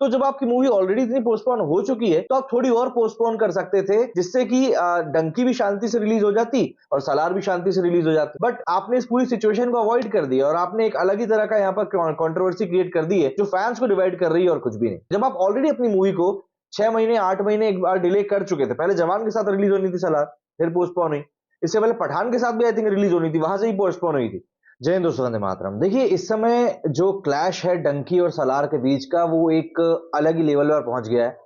तो जब आपकी मूवी ऑलरेडी इतनी पोस्टपोन हो चुकी है तो आप थोड़ी और पोस्टपोन कर सकते थे, जिससे कि डंकी भी शांति से रिलीज हो जाती और सलार भी शांति से रिलीज हो जाती। बट आपने इस पूरी सिचुएशन को अवॉइड कर दिया और आपने एक अलग ही तरह का यहाँ पर कंट्रोवर्सी क्रिएट कर दी है जो फैंस को डिवाइड कर रही है और कुछ भी नहीं। जब आप ऑलरेडी अपनी मूवी को 6 महीने 8 महीने एक बार डिले कर चुके थे, पहले जवान के साथ रिलीज होनी थी सलार, फिर पोस्टपोन हुई, इससे पहले पठान के साथ भी आई थिंक रिलीज होनी थी, वहां से ही पोस्टपोन हुई थी। जय हिंद दोस्तों, वंदे मातरम। देखिए, इस समय जो क्लैश है डंकी और सलार के बीच का, वो एक अलग ही लेवल पर पहुंच गया है,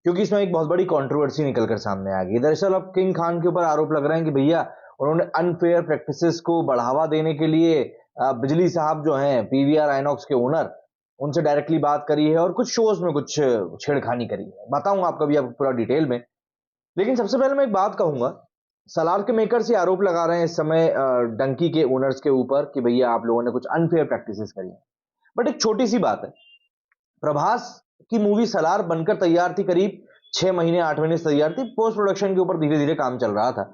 क्योंकि इसमें एक बहुत बड़ी कंट्रोवर्सी निकलकर सामने आ गई। दरअसल अब किंग खान के ऊपर आरोप लग रहे हैं कि भैया उन्होंने अनफेयर प्रैक्टिसेस को बढ़ावा देने के लिए बिजली साहब जो हैं पीवीआर आइनॉक्स के ओनर, उनसे डायरेक्टली बात करी है और कुछ शोज में कुछ छेड़खानी करी है। बताऊंगा आपको अभी आपको पूरा डिटेल में। लेकिन सबसे पहले मैं एक बात कहूंगा, सलार के मेकर्स ये आरोप लगा रहे हैं इस समय डंकी के ओनर्स के ऊपर कि भैया आप लोगों ने कुछ अनफेयर प्रैक्टिसेस करी हैं। बट एक छोटी सी बात है, प्रभास की मूवी सलार बनकर तैयार थी, करीब 6 महीने 8 महीने से तैयार थी, पोस्ट प्रोडक्शन के ऊपर धीरे धीरे काम चल रहा था।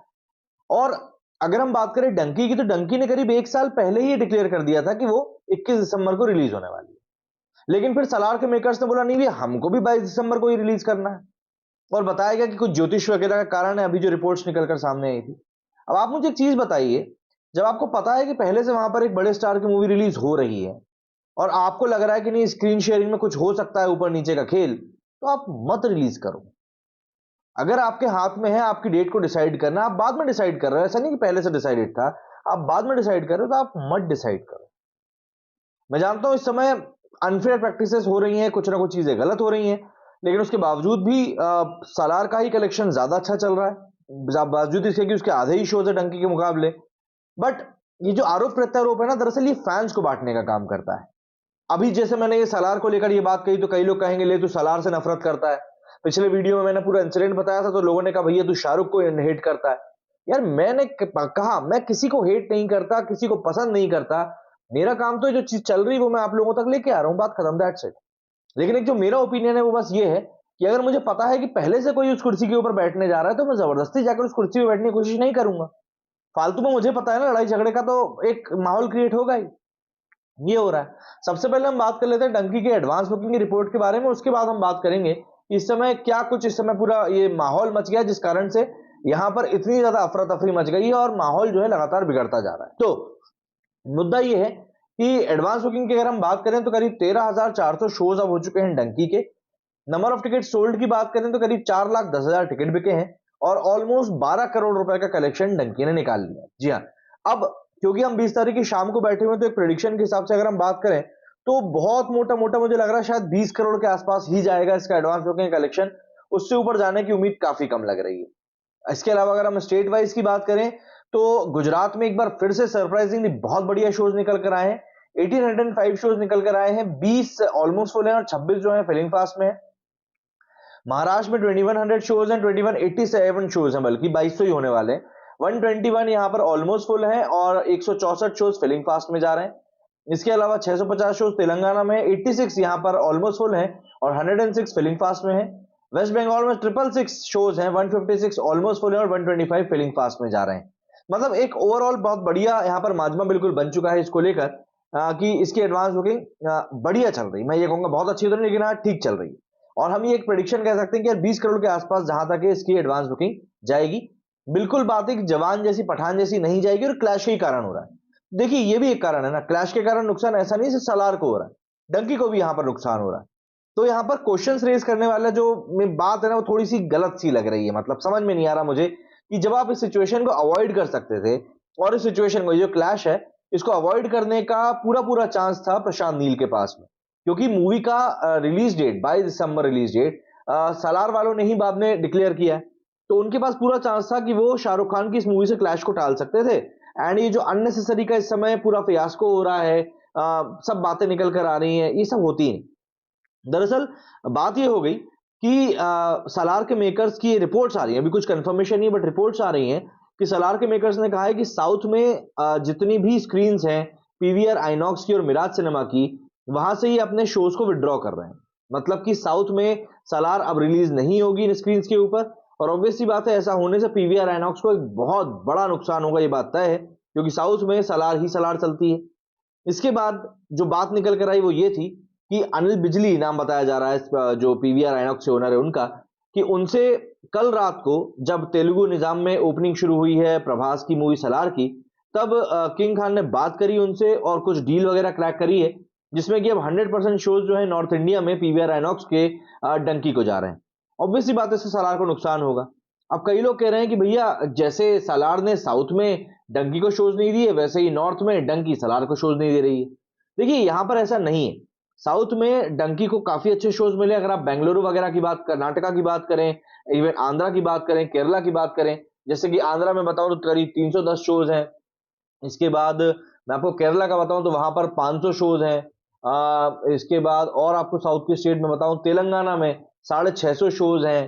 और अगर हम बात करें डंकी की, तो डंकी ने करीब 1 साल पहले ही डिक्लेयर कर दिया था कि वो 21 दिसंबर को रिलीज होने वाली है। लेकिन फिर सलार के मेकर्स ने बोला नहीं भैया, हमको भी 22 दिसंबर को ही रिलीज करना है, और बताया गया कि कुछ ज्योतिष वगैरह का कारण है, अभी जो रिपोर्ट्स निकलकर सामने आई थी। अब आप मुझे एक चीज बताइए, जब आपको पता है कि पहले से वहां पर एक बड़े स्टार की मूवी रिलीज हो रही है और आपको लग रहा है कि नहीं स्क्रीन शेयरिंग में कुछ हो सकता है ऊपर नीचे का खेल, तो आप मत रिलीज करो। अगर आपके हाथ में है आपकी डेट को डिसाइड करना, आप बाद में डिसाइड कर रहे हो, ऐसा नहीं कि पहले से डिसाइडेड था, आप बाद में डिसाइड कर रहे हो, तो आप मत डिसाइड करो। मैं जानता हूं इस समय अनफेयर प्रैक्टिसेस हो रही हैं, कुछ ना कुछ चीजें गलत हो रही हैं, लेकिन उसके बावजूद भी सलार का ही कलेक्शन ज्यादा अच्छा चल रहा है, बावजूद इसके कि उसके आधे ही शोज है डंकी के मुकाबले। बट ये जो आरोप प्रत्यारोप है ना, दरअसल ये फैंस को बांटने का काम करता है। अभी जैसे मैंने ये सलार को लेकर ये बात कही तो कई लोग कहेंगे ले तू सलार से नफरत करता है। पिछले वीडियो में मैंने पूरा इंसिडेंट बताया था तो लोगों ने कहा भैया तू शाहरुख को हेट करता है। यार मैंने कहा मैं किसी को हेट नहीं करता, किसी को पसंद नहीं करता, मेरा काम तो जो चीज चल रही है वो मैं आप लोगों तक लेके आ रहा हूं, बात खत्म, दैट्स इट। लेकिन एक जो मेरा ओपिनियन है वो बस ये है कि अगर मुझे पता है कि पहले से कोई उस कुर्सी के ऊपर बैठने जा रहा है तो मैं जबरदस्ती जाकर उस कुर्सी पे बैठने की कोशिश नहीं करूंगा। फालतू में मुझे पता है ना लड़ाई झगड़े का तो एक माहौल क्रिएट होगा ही, ये हो रहा है। सबसे पहले हम बात कर लेते हैं डंकी के एडवांस बुकिंग की रिपोर्ट के बारे में, उसके बाद हम बात करेंगे कि इस समय क्या कुछ इस समय पूरा ये माहौल मच गया जिस कारण से यहां पर इतनी ज्यादा अफरा तफरी मच गई है और माहौल जो है लगातार बिगड़ता जा रहा है। तो मुद्दा ये है कि एडवांस बुकिंग की अगर हम बात करें तो करीब 13,400 शोज अब हो चुके हैं डंकी के। नंबर ऑफ टिकट सोल्ड की बात करें तो करीब 4,10,000 टिकट बिके हैं और ऑलमोस्ट 12 करोड़ रुपए का कलेक्शन डंकी ने निकाल लिया। जी हाँ, अब क्योंकि हम 20 तारीख की शाम को बैठे हुए तो एक प्रेडिक्शन के हिसाब से अगर हम बात करें तो बहुत मोटा मोटा मुझे लग रहा है शायद 20 करोड़ के आसपास ही जाएगा इसका एडवांस बुकिंग कलेक्शन, उससे ऊपर जाने की उम्मीद काफी कम लग रही है। इसके अलावा अगर हम स्टेट वाइज की बात करें तो गुजरात में एक बार फिर से सरप्राइजिंगली बहुत बढ़िया शोज निकल कर आए हैं। 1805 शोज निकल कर आए हैं, 20 ऑलमोस्ट फुल है और 26 जो है फिलिंग फास्ट में है। महाराष्ट्र में 2100 शोज हैं, 2187 शोज हैं, बल्कि 2200 ही होने वाले हैं। 121 यहां पर ऑलमोस्ट फुल है और 164 शोज फिलिंग फास्ट में जा रहे हैं। इसके अलावा 650 शोज तेलंगाना में, 86 यहां पर ऑलमोस्ट फुल है और 106 फिलिंग फास्ट में है। वेस्ट बंगाल में 666 शोज हैं, 156 ऑलमोस्ट फुल है और 125 फिलिंग फास्ट में जा रहे हैं। मतलब एक ओवरऑल बहुत बढ़िया यहां पर माजमा बिल्कुल बन चुका है इसको लेकर कि इसकी एडवांस बुकिंग बढ़िया चल रही, मैं ये कहूंगा बहुत अच्छी तो नहीं लेकिन हाँ ठीक चल रही है। और हम ये एक प्रेडिक्शन कह सकते हैं कि यार 20 करोड़ के आसपास जहां तक है इसकी एडवांस बुकिंग जाएगी। बिल्कुल बात है कि जवान जैसी पठान जैसी नहीं जाएगी और क्लैश के ही कारण हो रहा है। देखिए ये भी एक कारण है ना, क्लैश के कारण नुकसान ऐसा नहीं सिर्फ सलार को हो रहा है, डंकी को भी यहां पर नुकसान हो रहा है। तो यहां पर क्वेश्चंस रेज करने वाला जो बात है ना वो थोड़ी सी गलत सी लग रही है, मतलब समझ में नहीं आ रहा मुझे कि जब आप इस सिचुएशन को अवॉइड कर सकते थे और इस सिचुएशन को जो क्लैश है इसको अवॉइड करने का पूरा पूरा चांस था प्रशांत नील के पास में, क्योंकि मूवी का रिलीज डेट 22 दिसंबर रिलीज डेट सलार वालों ने ही बाद में डिक्लेयर किया है, तो उनके पास पूरा चांस था कि वो शाहरुख खान की इस मूवी से क्लैश को टाल सकते थे। एंड ये जो अननेसेसरी का इस समय पूरा फियास्को हो रहा है, सब बातें निकल कर आ रही हैं, ये सब होती हैं। दरअसल बात ये हो गई कि सलार के मेकर्स की रिपोर्ट्स आ रही हैं, अभी कुछ कंफर्मेशन नहीं बट रिपोर्ट्स आ रही हैं कि सलार के मेकर्स ने कहा है कि साउथ में जितनी भी स्क्रीन्स हैं पीवीआर आइनॉक्स की और मिराज सिनेमा की, वहां से ही अपने शोज को विड्रॉ कर रहे हैं। मतलब कि साउथ में सलार अब रिलीज नहीं होगी इन स्क्रीन के ऊपर, और ऑब्वियसली बात है ऐसा होने से पीवीआर आइनॉक्स को एक बहुत बड़ा नुकसान होगा, ये बात तय है, क्योंकि साउथ में सलार ही सलार चलती है। इसके बाद जो बात निकल कर आई वो ये थी कि अनिल बिजली नाम बताया जा रहा है, जो पीवीआर आइनॉक्स के ओनर है उनका, कि उनसे कल रात को जब तेलुगु निजाम में ओपनिंग शुरू हुई है प्रभास की मूवी सलार की, तब किंग खान ने बात करी उनसे और कुछ डील वगैरह क्रैक करी है, जिसमें कि अब 100% शोज जो है नॉर्थ इंडिया में पीवीआर आइनॉक्स के डंकी को जा रहे हैं। ऑब्वियसली बात है, इससे सलार को नुकसान होगा। अब कई लोग कह रहे हैं कि भैया जैसे सलार ने साउथ में डंकी को शोज नहीं दिए, वैसे ही नॉर्थ में डंकी सलार को शोज नहीं दे रही है। देखिए यहां पर ऐसा नहीं है। साउथ में डंकी को काफी अच्छे शोज मिले। अगर आप बेंगलुरु वगैरह की बात, कर्नाटका की बात करें, इवन आंध्रा की बात करें, केरला की बात करें, जैसे कि आंध्रा में बताऊं तो करीब 310 शोज हैं। इसके बाद मैं आपको केरला का बताऊं तो वहां पर 500 शोज हैं। इसके बाद और आपको साउथ की स्टेट में बताऊं, तेलंगाना में 650 शोज हैं।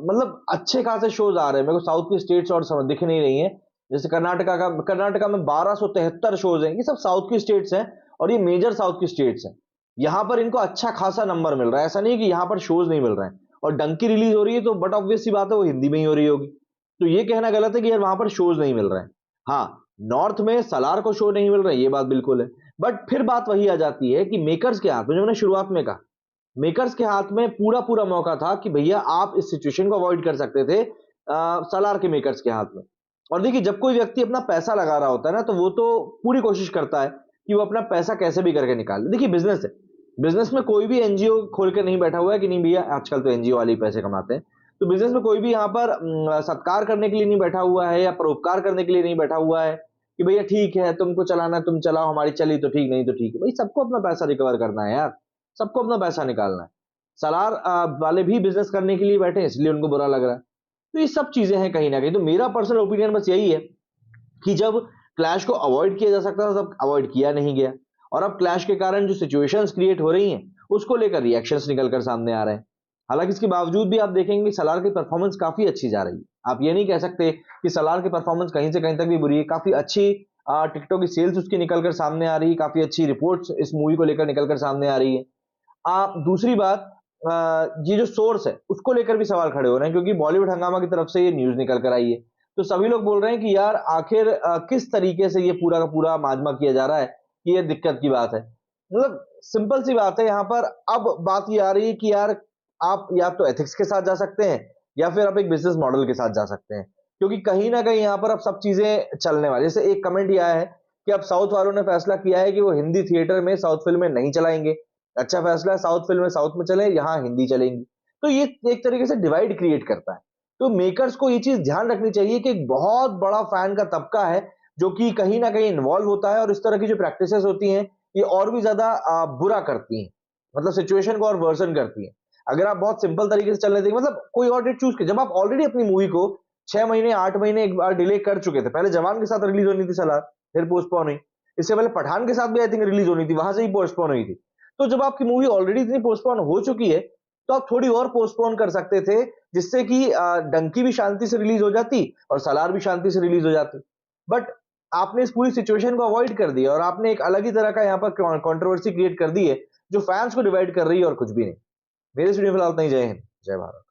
मतलब अच्छे खासे शोज आ रहे हैं। मेरे को साउथ की स्टेट्स और समझ दिख नहीं रही हैं। जैसे कर्नाटका में 1273 शोज हैं। ये सब साउथ की स्टेट्स हैं और ये मेजर साउथ की स्टेट्स हैं। यहां पर इनको अच्छा खासा नंबर मिल रहा है। ऐसा नहीं है कि यहां पर शोज नहीं मिल रहे हैं। और डंकी रिलीज हो रही है तो बट ऑब्वियस सी बात है वो हिंदी में ही हो रही होगी। तो ये कहना गलत है कि यार वहां पर शोज नहीं मिल रहे हैं। हाँ, नॉर्थ में सलार को शो नहीं मिल रहा है, ये बात बिल्कुल है। बट फिर बात वही आ जाती है कि मेकर्स के हाथ में, जो मैंने शुरुआत में कहा, मेकर्स के हाथ में पूरा पूरा मौका था कि भैया आप इस सिचुएशन को अवॉइड कर सकते थे, सलार के मेकर्स के हाथ में। और देखिए जब कोई व्यक्ति अपना पैसा लगा रहा होता है ना, तो वो तो पूरी कोशिश करता है कि वो अपना पैसा कैसे भी करके निकाले। देखिए बिजनेस है, बिजनेस में कोई भी एनजीओ खोल के नहीं बैठा हुआ है कि नहीं भैया आजकल तो एनजीओ वाले ही पैसे कमाते हैं। तो बिजनेस में कोई भी यहाँ पर सत्कार करने के लिए नहीं बैठा हुआ है या परोपकार करने के लिए नहीं बैठा हुआ है कि भैया ठीक है तुमको चलाना है तुम चलाओ, हमारी चली तो ठीक, नहीं तो ठीक है। भाई सबको अपना पैसा रिकवर करना है यार, सबको अपना पैसा निकालना है। सलार वाले भी बिजनेस करने के लिए बैठे हैं, इसलिए उनको बुरा लग रहा है। तो ये सब चीजें हैं कहीं ना कहीं। तो मेरा पर्सनल ओपिनियन बस यही है कि जब क्लैश को अवॉइड किया जा सकता था तब अवॉइड किया नहीं गया। और अब क्लैश के कारण जो सिचुएशंस क्रिएट हो रही हैं उसको लेकर रिएक्शंस निकलकर सामने आ रहे हैं। हालांकि इसके बावजूद भी आप देखेंगे सलार की परफॉर्मेंस काफी अच्छी जा रही है। आप ये नहीं कह सकते कि सलार की परफॉर्मेंस कहीं से कहीं तक भी बुरी है। काफी अच्छी टिकटॉक की सेल्स उसकी निकलकर सामने आ रही है, काफी अच्छी रिपोर्ट्स इस मूवी को लेकर निकलकर सामने आ रही है। दूसरी बात, ये जो सोर्स है उसको लेकर भी सवाल खड़े हो रहे हैं, क्योंकि बॉलीवुड हंगामा की तरफ से ये न्यूज निकल कर आई है। तो सभी लोग बोल रहे हैं कि यार आखिर किस तरीके से ये पूरा का पूरा माजमा किया जा रहा है कि ये दिक्कत की बात है। मतलब सिंपल सी बात है, यहाँ पर अब बात ये आ रही है कि यार आप या तो एथिक्स के साथ जा सकते हैं या फिर आप एक बिजनेस मॉडल के साथ जा सकते हैं, क्योंकि कहीं ना कहीं यहाँ पर अब सब चीजें चलने वाली। जैसे एक कमेंट ये आया है कि अब साउथ वालों ने फैसला किया है कि वो हिंदी थिएटर में साउथ फिल्में नहीं चलाएंगे। अच्छा फैसला है, साउथ फिल्में साउथ में चले, यहाँ हिंदी चलेंगी। तो ये एक तरीके से डिवाइड क्रिएट करता है। तो मेकर्स को ये चीज ध्यान रखनी चाहिए कि एक बहुत बड़ा फैन का तबका है जो कि कहीं ना कहीं इन्वॉल्व होता है, और इस तरह की जो प्रैक्टिसेस होती हैं ये और भी ज्यादा बुरा करती हैं, मतलब सिचुएशन को और वर्सन करती हैं। अगर आप बहुत सिंपल तरीके से चलने देंगे, मतलब कोई और डेट चूज कर, जब आप ऑलरेडी अपनी मूवी को 6 महीने 8 महीने एक बार डिले कर चुके थे। पहले जवान के साथ रिलीज होनी थी सलार, फिर पोस्टपोन हुई। इससे पहले पठान के साथ भी आई थिंक रिलीज होनी थी, वहां से ही पोस्टपोन हुई थी। तो जब आपकी मूवी ऑलरेडी इतनी पोस्टपोन हो चुकी है तो आप थोड़ी और पोस्टपोन कर सकते थे, जिससे कि डंकी भी शांति से रिलीज हो जाती और सलार भी शांति से रिलीज हो जाती। बट आपने इस पूरी सिचुएशन को अवॉइड कर दिया और आपने एक अलग ही तरह का यहाँ पर कंट्रोवर्सी क्रिएट कर दी है जो फैंस को डिवाइड कर रही है और कुछ भी नहीं। मेरे स्टूडियो फिलहाल नहीं। जय हिंद, जय भारत।